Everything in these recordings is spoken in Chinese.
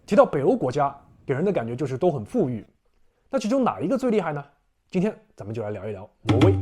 提到北歐國家，給人的感覺就是都很富裕。那其中哪一個最厲害呢？今天咱們就來聊一聊挪威。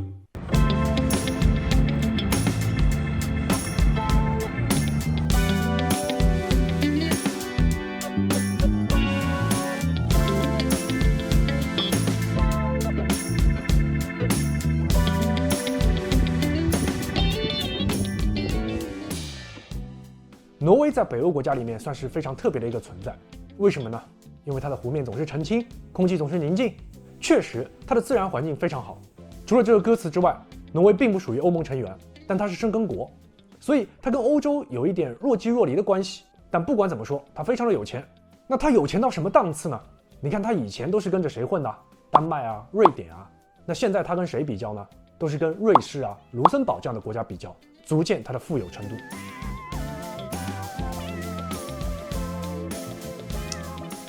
挪威在北歐國家裡面算是非常特別的一個存在，為什麼呢？因為它的湖面總是澄清，空氣總是寧靜，確實它的自然環境非常好。除了這個歌詞之外，挪威並不屬於歐盟成員，但它是申根國，所以它跟歐洲有一點若即若離的關係。但不管怎麼說，它非常的有錢。那它有錢到什麼檔次呢？你看它以前都是跟着誰混的？丹麥啊、瑞典啊。那現在它跟誰比較呢？都是跟瑞士啊、盧森堡這樣的國家比較，足見它的富有程度。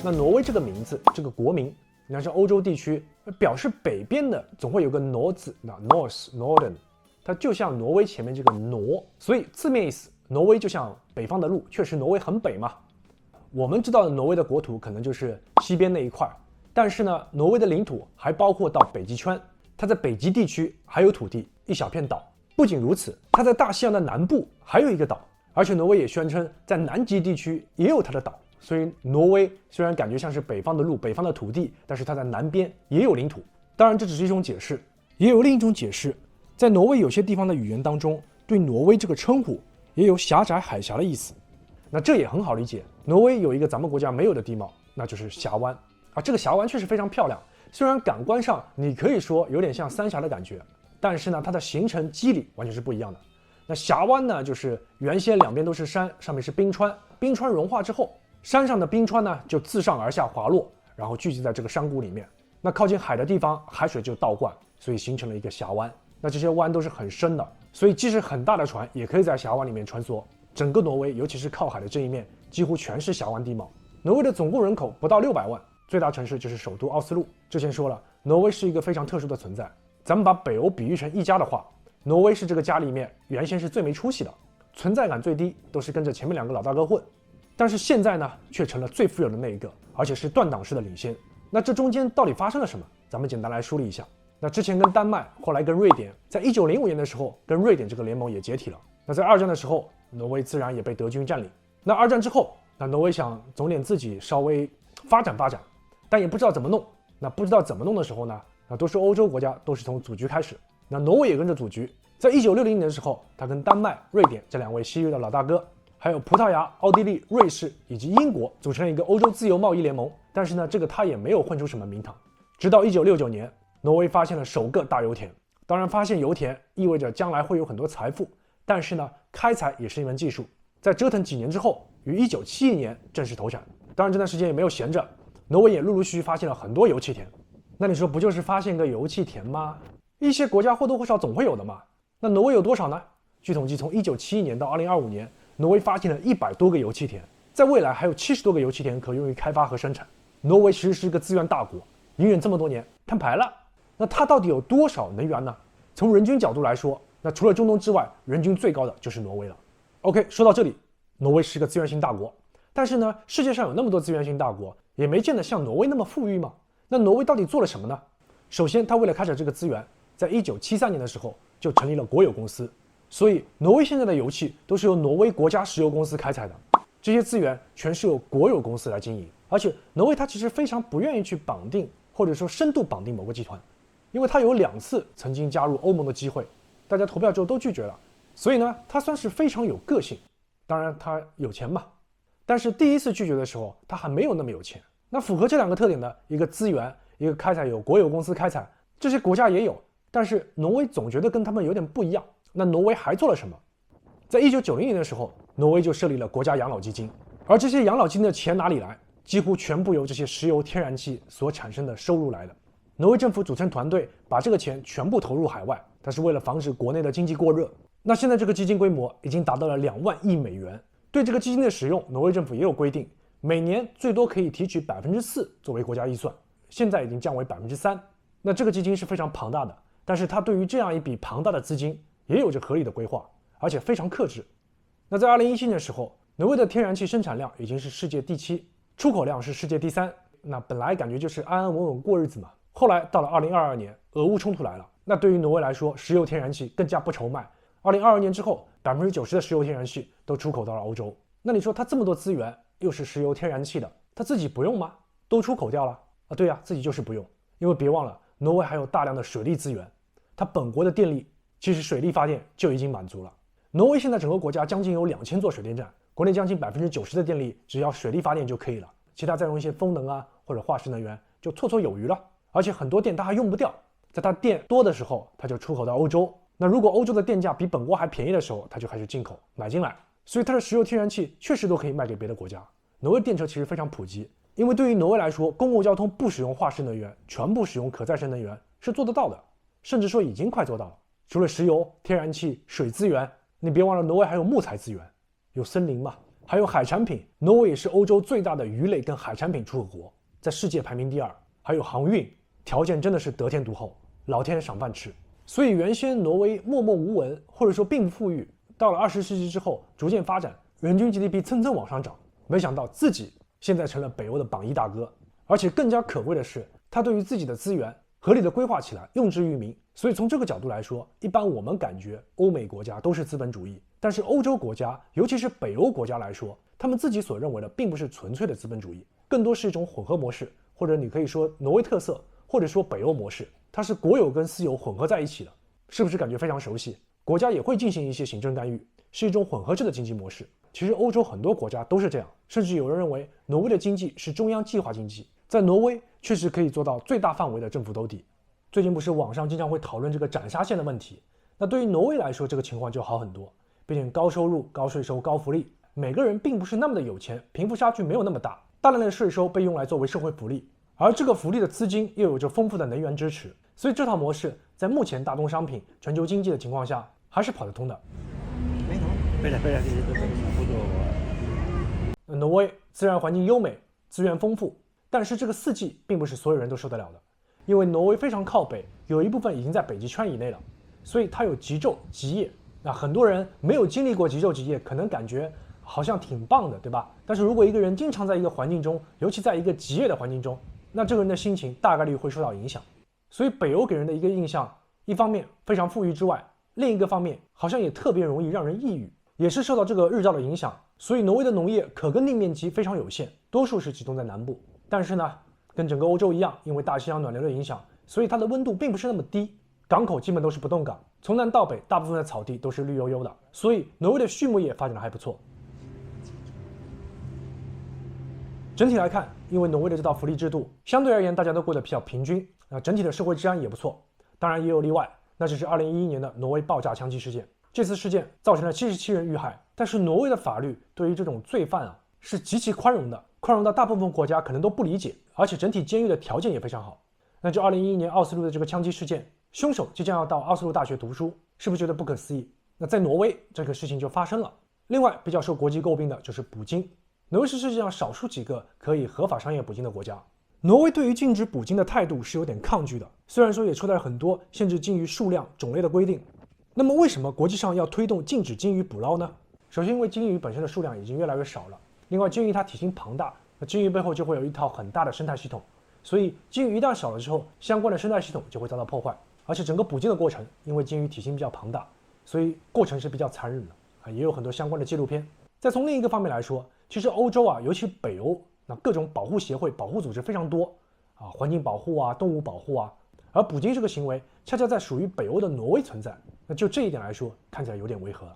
那挪威這個名字，這個國名，你看是歐洲地區表示北邊的，總會有個挪字，那 North、Northern， 它就像挪威前面這個挪，所以字面意思，挪威就像北方的路，確實挪威很北嘛。我們知道的挪威的國土可能就是西邊那一塊，但是呢，挪威的領土還包括到北極圈，它在北極地區還有土地，一小片島。不僅如此，它在大西洋的南部還有一個島，而且挪威也宣稱在南極地區也有它的島。所以挪威雖然感覺像是北方的路、北方的土地，但是它在南邊也有領土。當然這只是一種解釋，也有另一種解釋，在挪威有些地方的語言當中，對挪威這個稱呼也有狹窄海峽的意思。那這也很好理解，挪威有一個咱們國家沒有的地貌，那就是峽灣啊。這個峽灣確實非常漂亮，雖然感官上你可以說有點像三峽的感覺，但是呢，它的形成機理完全是不一樣的。那峽灣呢，就是原先兩邊都是山，上面是冰川，冰川融化之後，山上的冰川呢就自上而下滑落，然後聚集在這个山谷裡面。那靠近海的地方，海水就倒灌，所以形成了一個峽灣。那這些灣都是很深的，所以即使很大的船也可以在峽灣裡面穿梭。整個挪威，尤其是靠海的這一面，幾乎全是峽灣地貌。挪威的總共人口不到600萬，最大城市就是首都奧斯陸。之前說了，挪威是一個非常特殊的存在。咱們把北歐比喻成一家的話，挪威是這個家裡面原先是最沒出息的，存在感最低，都是跟着前面兩個老大哥混。但是現在呢，卻成了最富有的那一個，而且是斷檔式的領先。那這中間到底發生了什麼？咱們簡單來梳理一下。那之前跟丹麥，後來跟瑞典，在1905年的時候，跟瑞典這個聯盟也解體了。那在二戰的時候，挪威自然也被德軍佔領。那二戰之後，那挪威想總得自己稍微發展發展，但也不知道怎麼弄。那不知道怎麼弄的時候呢，那都是歐洲國家都是從組局開始。那挪威也跟着組局，在1960年的時候，他跟丹麥、瑞典這兩位西約的老大哥，還有葡萄牙、奧地利、瑞士以及英國組成了一個歐洲自由貿易聯盟，但是呢，這個他也沒有混出什麼名堂。直到1969年，挪威發現了首個大油田。當然，發現油田意味着將來會有很多財富，但是呢，開採也是一門技術。在折騰幾年之後，於1971年正式投產。當然，這段時間也沒有閒着，挪威也陸陸續續發現了很多油氣田。那你說不就是發現個油氣田嗎？一些國家或多或少總會有的嘛。那挪威有多少呢？據統計，從1971年到2025年。挪威發現了100多個油氣田，在未來還有70多個油氣田可用於開發和生產。挪威其實是一個資源大國，隱忍這麼多年攤牌了。那它到底有多少能源呢？從人均角度來說，那除了中東之外，人均最高的就是挪威了。OK， 說到這裡，挪威是個資源型大國，但是呢，世界上有那麼多資源型大國，也沒見得像挪威那麼富裕嘛。那挪威到底做了什麼呢？首先，它為了開採這個資源，在1973年的時候就成立了國有公司。所以，挪威現在的油氣都是由挪威國家石油公司開採的，這些資源全是由國有公司來經營。而且，挪威它其實非常不願意去綁定或者說深度綁定某個集團，因為它有2次曾經加入歐盟的機會，大家投票之後都拒絕了。所以呢，它算是非常有個性。當然，它有錢嘛，但是第一次拒絕的時候，它還沒有那麼有錢。那符合這2個特點的一個資源，一個開採有國有公司開採，這些國家也有，但是挪威總覺得跟他們有點不一樣。那挪威還做了什麼？在1990年的時候，挪威就設立了國家養老基金，而這些養老基金的錢哪裡來？幾乎全部由這些石油、天然氣所產生的收入來的。挪威政府組成團隊，把這個錢全部投入海外，它是為了防止國內的經濟過熱。那現在這個基金規模已經達到了2萬億美元。對這個基金的使用，挪威政府也有規定，每年最多可以提取4%作為國家預算，現在已經降為3%。那這個基金是非常龐大的，但是它對於這樣一筆龐大的資金，也有着合理的規劃，而且非常克制。那在2017年的時候，挪威的天然氣生產量已經是世界第7，出口量是世界第3，那本來感觉就是安安穩穩過日子嘛。后来到了2022年，俄烏冲突来了，那对于挪威来说，石油天然气更加不愁卖。2022年之后，90%的石油天然气都出口到了欧洲。那你说他这麼多資源，又是石油天然氣的，他自己不用嗎？都出口掉了啊？對啊，自己就是不用。因為別忘了，挪威還有大量的水力資源，它本國的電力其實水力發電就已經滿足了。挪威現在整個國家將近有2000座水電站，國內將近90%的電力只要水力發電就可以了，其他再用一些風能啊或者化石能源就綽綽有餘了。而且很多電它還用不掉，在它電多的時候，它就出口到歐洲。那如果歐洲的電價比本國還便宜的時候，它就開始進口買進來。所以它的石油天然氣確實都可以賣給別的國家。挪威電車其實非常普及，因為對於挪威來說，公共交通不使用化石能源，全部使用可再生能源是做得到的，甚至說已經快做到了。除了石油、天然氣、水資源，你別忘了挪威還有木材資源，有森林嘛，還有海產品。挪威也是歐洲最大的魚類跟海產品出口國，在世界排名第2。還有航運，條件真的是得天獨厚，老天賞飯吃。所以原先挪威默默無聞，或者說並不富裕，到了20世紀之後逐漸發展，人均 GDP 蹭蹭往上漲。沒想到自己現在成了北歐的榜1大哥，而且更加可貴的是，他對於自己的資源合理的規劃起來，用之於民。所以從這個角度來說，一般我們感覺歐美國家都是資本主義，但是歐洲國家，尤其是北歐國家來說，他們自己所認為的並不是純粹的資本主義，更多是一種混合模式，或者你可以說挪威特色，或者說北歐模式，它是國有跟私有混合在一起的。是不是感覺非常熟悉？國家也會進行一些行政干預，是一種混合制的經濟模式。其實歐洲很多國家都是這樣，甚至有人認為挪威的經濟是中央計劃經濟，在挪威確實可以做到最大範圍的政府兜底。最近不是網上經常會討論這個斬殺線的問題，那對於挪威來說，這個情況就好很多。畢竟高收入、高稅收、高福利，每個人並不是那麼的有錢，貧富差距沒有那麼大，大量的稅收被用來作為社會福利，而這個福利的資金又有着豐富的能源支持，所以這套模式在目前大宗商品、全球經濟的情況下還是跑得通的。挪威自然環境優美，資源豐富，但是這個4季並不是所有人都受得了的，因為挪威非常靠北，有一部分已經在北極圈以內了，所以它有極晝極夜。那很多人沒有經歷過極晝極夜，可能感覺好像挺棒的，對吧？但是如果一個人經常在一個環境中，尤其在一個極夜的環境中，那這個人的心情大概率會受到影響。所以北歐給人的一個印象，一方面非常富裕之外，另一個方面好像也特別容易讓人抑鬱，也是受到這個日照的影響。所以挪威的農業可耕地面積非常有限，多數是集中在南部。但是呢，跟整個歐洲一樣，因為大西洋暖流的影響，所以它的溫度並不是那麼低，港口基本都是不凍港，從南到北大部分的草地都是綠油油的，所以挪威的畜牧業發展的還不錯。整體來看，因為挪威的這套福利制度相對而言大家都過得比較平均，整體的社會治安也不錯。當然也有例外，那就是2011年的挪威爆炸槍擊事件。這次事件造成了77人遇害，但是挪威的法律對於這種罪犯是極其寬容的，寬容到大部分國家可能都不理解，而且整體監獄的條件也非常好。那就2011年奧斯陸的這個槍擊事件，兇手即將要到奧斯陸大學讀書，是不是覺得不可思議？那在挪威這個事情就發生了。另外比較受國際詬病的就是捕鯨，挪威是世界上少數幾個可以合法商業捕鯨的國家。挪威對於禁止捕鯨的態度是有點抗拒的，雖然說也出台了很多限制鯨魚數量、種類的規定。那麼為什麼國際上要推動禁止鯨魚捕撈呢？首先因為鯨魚本身的數量已經越來越少了，另外鯨魚它體型龐大，那鯨魚背後就會有一套很大的生態系統，所以鯨魚一旦少了之後，相關的生態系統就會遭到破壞，而且整個捕鯨的過程，因為鯨魚體型比較龐大，所以過程是比較殘忍的也有很多相關的紀錄片。再從另一個方面來說，其實歐洲尤其北歐，那各種保護協會、保護組織非常多環境保護動物保護而捕鯨這個行為恰恰在屬於北歐的挪威存在，那就這一點來說，看起來有點違和。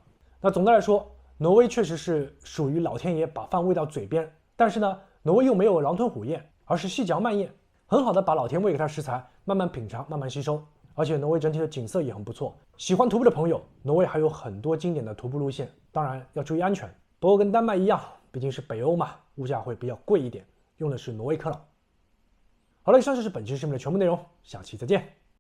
那總的來說，挪威確實是屬於老天爺把飯餵到嘴邊，但是呢，挪威又沒有狼吞虎咽，而是細嚼慢咽，很好的把老天餵給他食材，慢慢品嘗，慢慢吸收。而且挪威整體的景色也很不錯，喜歡徒步的朋友，挪威還有很多經典的徒步路線，當然要注意安全。不過跟丹麥一樣，畢竟是北歐嘛，物價會比較貴一點，用的是挪威克朗。好了，以上就是本期視頻的全部內容，下期再見。